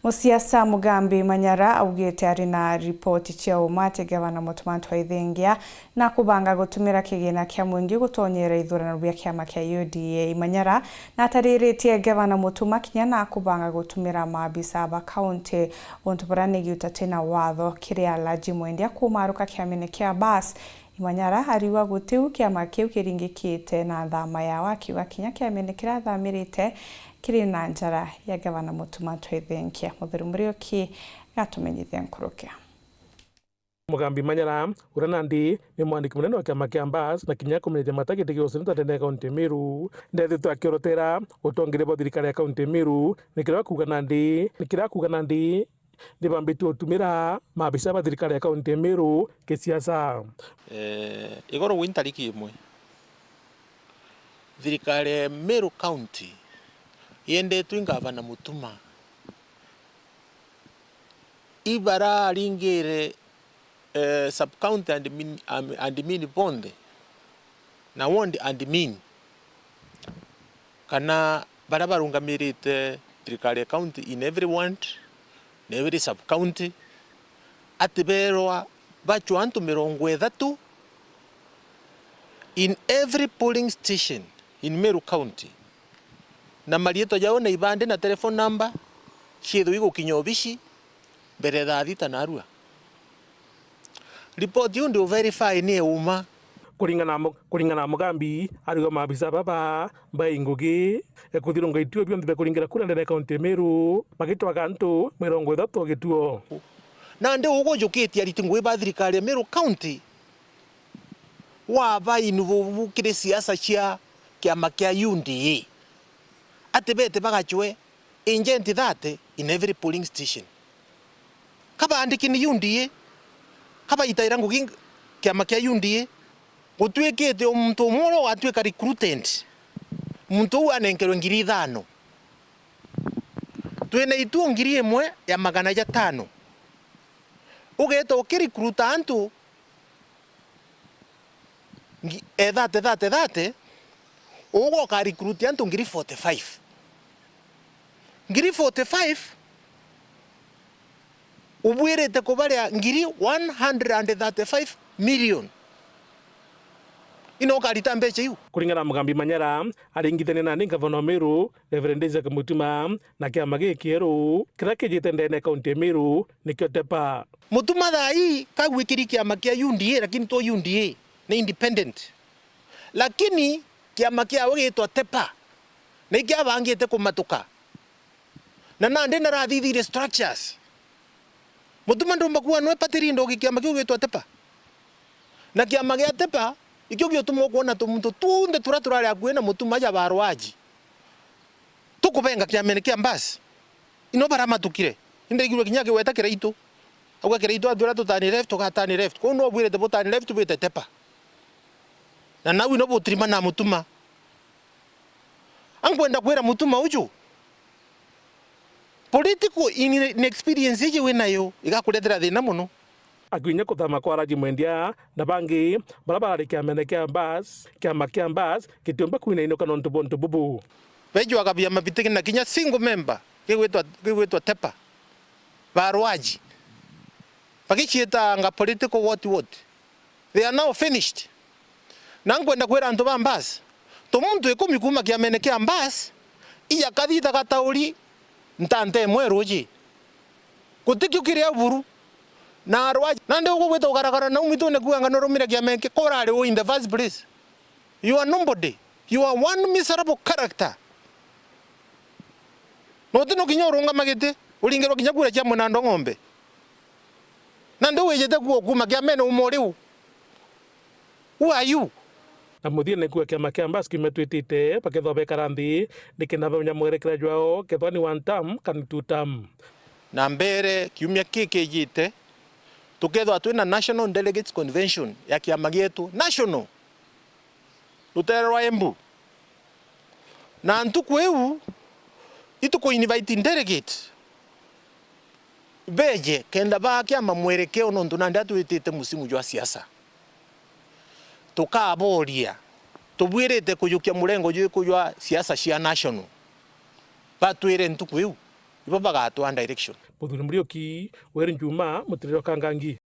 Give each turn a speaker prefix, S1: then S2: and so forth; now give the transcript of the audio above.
S1: Musiasa Mugambi Imanyara augite ari na ripoti cia umate Ngabana Mutuma twaithengia na kubanga gutumira kigina kia mwingi gutonyera ithurano bia kiama kia UDA. Imanyara na tariritie Ngabana Mutuma kinya na kubanga gutumira maabisa ba county ontubarani utatena watho kiria laji mwendia kumaruka kiamene kia bas. Imanyara hariwa gutiu kiama kiu kiringikite na thama ya wakiwa kinya kiamene kira thamirite kiri na njara ya Ngabana Mutuma twaithengia. Mutheru Murioki gatumenyithia nkurukia.
S2: Mugambi Imanyara uranandi ni mwandiki munene wa kiama kia Mbas na kinya kumenyithia matagiti giusinta ndene kaunti Meru ndethitwo akiorotera utongire bo thirikari ya kaunti Meru nikira kuga nandi ndibambitwe utumira maabisa ba thirikari ya kaunti Meru kisiasa.
S3: Igoro wintariki imwe thirikari Meru County yendetwe Ngabana Mutuma ibara ringere sub county and mini bonde na wondi and min kana barabarungamirite thirikari county in every ward in every sub county atiberwa bachu antu 30 in every polling station in Meru County na marieto yao na ibande na telephone number shedho igo kinyobishi mbere thaa thita na arua report you ndio verify ni uma
S2: kuringana Mugambi arigo maabisa baba baingugi ekuthirunga ituo bionthe kuringira kura ndene kaunti Meru magitwa kantu 30 gituo
S3: na ndio ugo jukiti ari tingwe ba thirikari Meru County wa ba inuvu kire siasa cia kiama kia UDA atebete bagachwe agent that in every polling station kaba andiki ni UDA kaba itairangu kiama kia UDA gutwekete umuntu moro atweka recruitment muntu anenkerwe 5,000 twene itu 1,000 ya 500 ugeto ukirecruita antu that ugo ka recruit antu 45 ubwirete kubaria 135 million ino karita mbeche yu
S2: kuringana Mugambi Imanyara aringithene na Ngavana Meru Reverend Mutuma na kiama gikieru kira kijite ndene kaunti Meru nikyo tepa
S3: Mutuma thai kagwikiri kiama kia UDA lakini to UDA ni independent lakini kiama kia wagitwa tepa na ikia bangite kumatuka na nande na rathithire structures Mutuma ndo makuwa no patiri ndo kiama kiu gitwa tepa na kiama gia tepa ikyo gyotumwo kuona tumuntu tunde turaturari akwena Mutuma ya barwaji tukubenga kiamene kia Mbas ino baramatukire inde igiro kinyake weta kiraito agwa kiraito adura tutani left tukatani left ko no bwire tebotani left bwite tepa na nawe no botrima na Mutuma angwenda kwera Mutuma uju political inexperience ije wenayo igakuletera thina muno
S2: agwinya kuthama kwa raji mwendia na bangi barabara kiamene kia Mbas kiama kia Mbas kitomba kuina ino kana ntubonto bubu
S3: bejo akabia mabitiki na kinya single member kiwetwa tepa barwaji pakichieta anga political what they are now finished nangwenda kwera antu ba Mbas to muntu ekomi kuma kiamene kia Mbas iya kadita katauri ntante mweroji kutikyo kiria buru na arwaji nande ugo gweta ugaragara na umitone kuanga noromira kiamene korale in the first place you are nobody you are one miserable character notino kinyorunga magete ulingero kinyakura cha mwanando ng'ombe nande wejete kuma kiamene umoriu who are you
S2: na muthie ne kuwa kiama kia Mbas kimetwitite pakethobe karanthi nikinava nyamwerekera jwao kethwani one term kan two term
S3: na mbere kiumia kikejite tukethwa twina National Delegates Convention ya kiama gietu national luterwa Embu na ntuku eu ituko invite delegate beje kenda ba kiama mwerekeo nondu nandi atwitite musimu jwa siasa tukaboria tubwirite kuyukia murengo jwe kujwa siasa cia national batwire ntuku eu ibo bagatwa direction.
S2: Muthuri Muriuki Weru Njuma mutiriro Kangangi.